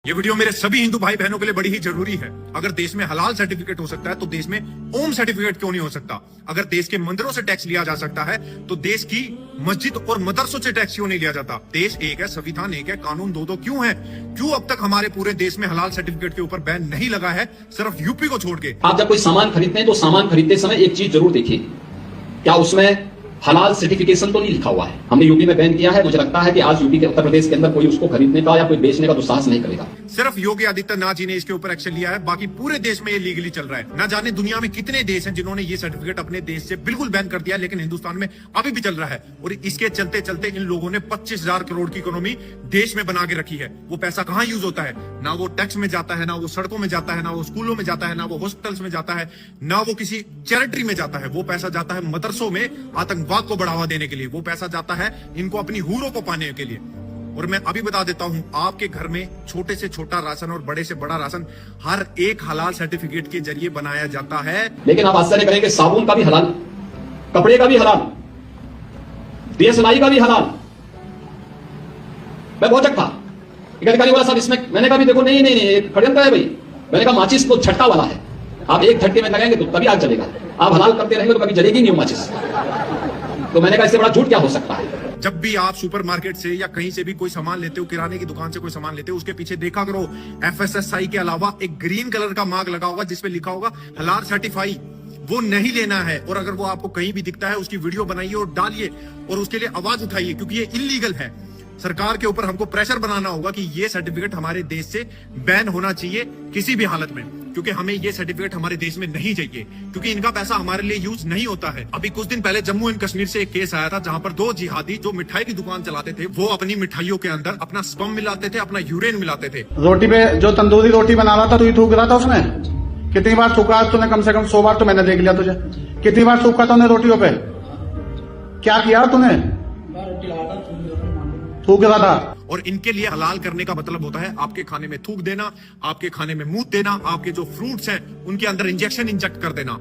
ये वीडियो मेरे सभी हिंदू भाई बहनों के लिए बड़ी ही जरूरी है। अगर देश में हलाल सर्टिफिकेट हो सकता है तो देश में ओम सर्टिफिकेट क्यों नहीं हो सकता? अगर देश के मंदिरों से टैक्स लिया जा सकता है तो देश की मस्जिद और मदरसों से टैक्स क्यों नहीं लिया जाता? देश एक है, संविधान एक है, कानून दो क्यों है? क्यों अब तक हमारे पूरे देश में हलाल सर्टिफिकेट के ऊपर बैन नहीं लगा है, सिर्फ यूपी को छोड़ के? आप जब कोई सामान खरीदते हैं तो सामान खरीदते समय एक चीज जरूर देखिए, क्या उसमें हलाल सर्टिफिकेशन तो नहीं लिखा हुआ है। हमने यूपी में बैन किया है, मुझे लगता है कि आज यूपी के उत्तर प्रदेश के अंदर कोई उसको खरीदने का या कोई बेचने का दुस्साहस नहीं करेगा। सिर्फ योगी आदित्यनाथ जी ने इसके ऊपर एक्शन लिया है, बाकी पूरे देश में ये लीगली चल रहा है। ना जाने दुनिया में कितने देश हैं जिन्होंने ये सर्टिफिकेट अपने देश से बिल्कुल बैन कर दिया, लेकिन हिंदुस्तान में अभी भी चल रहा है। और इसके चलते चलते इन लोगों ने 25,000 करोड़ की इकोनॉमी देश में बना के रखी है। वो पैसा कहाँ यूज होता है? ना वो टैक्स में जाता है, ना वो सड़कों में जाता है, ना वो स्कूलों में जाता है, ना वो हॉस्पिटल्स में जाता है, ना वो किसी चैरिटी में जाता है। वो पैसा जाता है मदरसों में आतंकवाद को बढ़ावा देने के लिए। वो पैसा जाता है इनको अपनी हूरों को पाने के लिए। और मैं अभी बता देता हूं, आपके घर में छोटे से छोटा राशन और बड़े से बड़ा राशन हर एक हलाल सर्टिफिकेट के जरिए बनाया जाता है। लेकिन आप आश्चर्य करेंगे, साबुन का भी हलाल, कपड़े का भी हलाल, DSLI का भी हलाल। मैं बहुत था, एक अधिकारी बोला साहब इसमें, मैंने कहा भी देखो नहीं नहीं नहीं षड्यंत्र है भाई। मैंने कहा माचिस तो झटका वाला है, आप एक झटके में लगाएंगे तो तभी आग जलेगा, आप हलाल करते रहेंगे तो कभी जलेगी नहीं माचिस। तो मैंने कहा इससे बड़ा झूठ क्या हो सकता है? जब भी आप सुपरमार्केट से या कहीं से भी कोई सामान लेते हो, किराने की दुकान से कोई सामान लेते हो, उसके पीछे देखा करो FSSAI के अलावा एक ग्रीन कलर का मार्क लगा होगा जिसपे लिखा होगा हलाल सर्टिफाई। वो नहीं लेना है। और अगर वो आपको कहीं भी दिखता है उसकी वीडियो बनाइए और डालिए और उसके लिए आवाज उठाइए, क्योंकि ये इलीगल है। सरकार के ऊपर हमको प्रेशर बनाना होगा कि ये सर्टिफिकेट हमारे देश से बैन होना चाहिए किसी भी हालत में, क्योंकि हमें ये सर्टिफिकेट हमारे देश में नहीं चाहिए, क्योंकि इनका पैसा हमारे लिए यूज नहीं होता है। अभी कुछ दिन पहले जम्मू एंड कश्मीर से एक केस आया था जहां पर 2 जिहादी जो मिठाई की दुकान चलाते थे, वो अपनी मिठाइयों के अंदर अपना स्पर्म मिलाते थे, अपना यूरेन मिलाते थे। रोटी पे जो तंदूरी रोटी बना रहा था तो ये थूक रहा था उसमें। कितनी बार थूका तूने? कम से कम 100 बार तो मैंने देख लिया तुझे। कितनी बार थूका तूने रोटियों पे? क्या किया तूने? थूक रहा था। और इनके लिए हलाल करने का मतलब होता है आपके खाने में थूक देना, आपके खाने में मूत देना, आपके जो फ्रूट्स हैं उनके अंदर इंजेक्ट कर देना।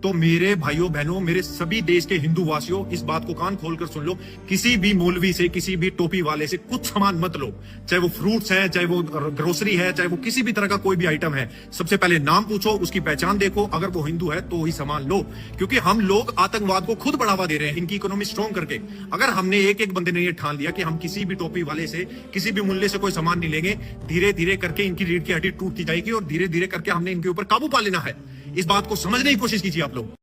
तो मेरे भाइयों बहनों, मेरे सभी देश के हिंदू वासियों, इस बात को कान खोलकर सुन लो, किसी भी मौलवी से, किसी भी टोपी वाले से कुछ सामान मत लो, चाहे वो फ्रूट्स है, चाहे वो ग्रोसरी है, चाहे वो किसी भी तरह का कोई भी आइटम है। सबसे पहले नाम पूछो, उसकी पहचान देखो, अगर वो हिंदू है तो ही सामान लो, क्योंकि हम लोग आतंकवाद को खुद बढ़ावा दे रहे हैं इनकी इकोनॉमी स्ट्रॉन्ग करके। अगर हमने एक बंदे ने ये ठान लिया कि हम किसी भी टोपी वाले से, किसी भी मूल्य से कोई सामान नहीं लेंगे, धीरे धीरे करके इनकी रीढ़ की हड्डी टूटती जाएगी और धीरे धीरे करके हमने इनके ऊपर काबू पा लेना है। इस बात को समझने की कोशिश कीजिए आप लोग।